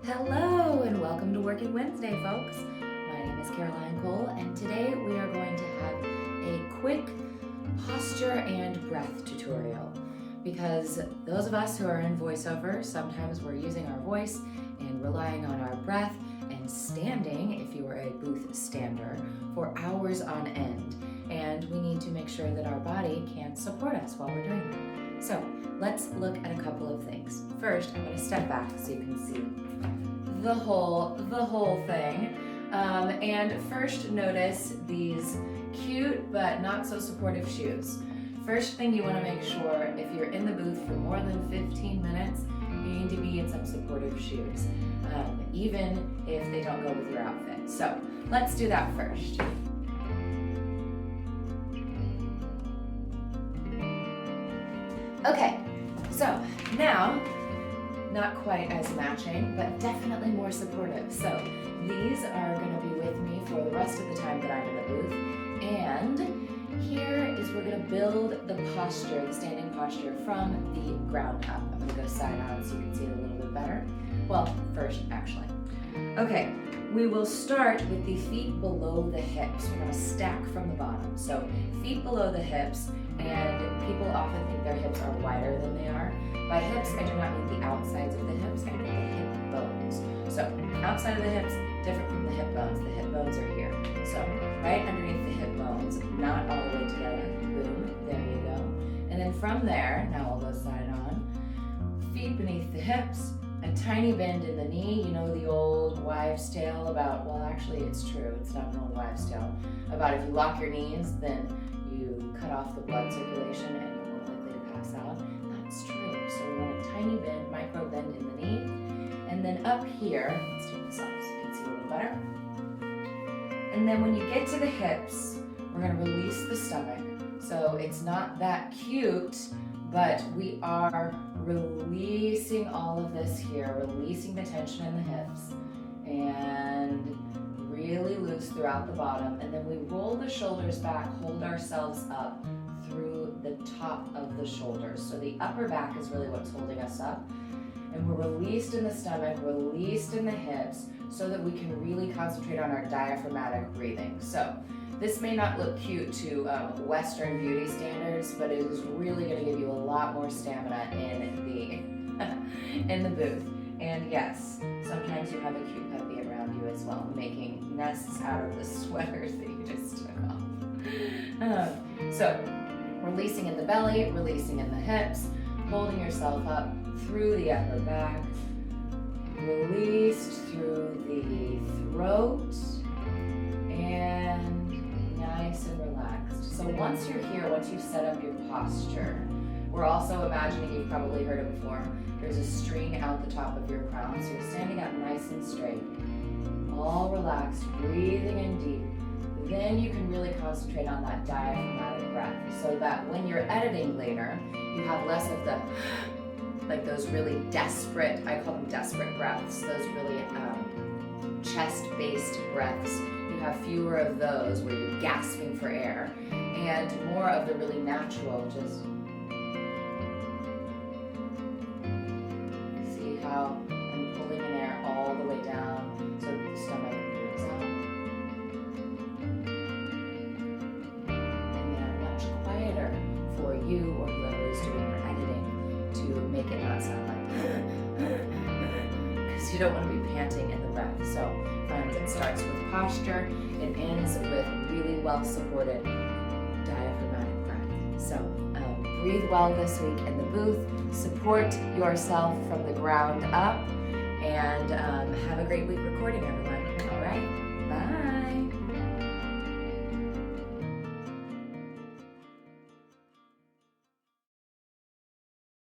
Hello and welcome to Working Wednesday, folks. My name is Caroline Cole, and today we are going to have a quick posture and breath tutorial because those of us who are in voiceover, sometimes we're using our voice and relying on our breath and standing, if you are a booth stander, for hours on end. And we need to make sure that our body can support us while we're doing that. So let's look at a couple of things. First, I'm going to step back so you can see the whole thing. And first notice these cute but not so supportive shoes. First thing you want to make sure, if you're in the booth for more than 15 minutes, you need to be in some supportive shoes, even if they don't go with your outfit. So let's do that first. Okay, so now, not quite as matching, but definitely more supportive. So these are going to be with me for the rest of the time that I'm in the booth. And here is we're going to build the posture, the standing posture from the ground up. I'm going to go side on so you can see it a little bit better. Well, first, actually. Okay, we will start with the feet below the hips. We're going to stack from the bottom. So feet below the hips, and people often think their hips are wider than they are. By hips, I do not mean the outsides of the hips, I mean the hip bones. So outside of the hips, different from the hip bones. The hip bones are here. So right underneath the hip bones, not all the way together. Boom, there you go. And then from there, now I'll go side on, feet beneath the hips, a tiny bend in the knee. You know the old wives' tale about, well actually it's true, it's not an old wives' tale, about if you lock your knees, then you cut off the blood circulation and you're more likely to pass out. That's true. So we want a tiny bend, micro bend in the knee. And then up here, let's do this up so you can see a little better. And then when you get to the hips, we're going to release the stomach. So it's not that cute, but we are releasing all of this here, releasing the tension in the hips, and really loose throughout the bottom. And then we roll the shoulders back, hold ourselves up through the top of the shoulders. So the upper back is really what's holding us up. And we're released in the stomach, released in the hips, so that we can really concentrate on our diaphragmatic breathing. So this may not look cute to Western beauty standards, but it is really going to give you a lot more stamina in the booth. And yes, sometimes you have a cute puppy around you as well, making nests out of the sweaters that you just took off. So releasing in the belly, releasing in the hips, holding yourself up through the upper back, released through the throat, and nice and relaxed. So once you're here, once you've set up your posture, we're also imagining, you've probably heard it before, there's a string out the top of your crown, so you're standing up nice and straight, all relaxed, breathing in deep. Then you can really concentrate on that diaphragmatic breath so that when you're editing later, you have less of the, like those really desperate, I call them desperate breaths, those really chest-based breaths. You have fewer of those where you're gasping for air, and more of the really natural, just see how I'm pulling in air all the way down so that the stomach moves out. And then much quieter for you or whoever is doing your editing to make it not sound like because you don't want to be panting in the breath. So friends, it starts with posture, it ends with really well supported diaphragmatic breath. So breathe well this week in the booth, support yourself from the ground up, and have a great week recording, everyone.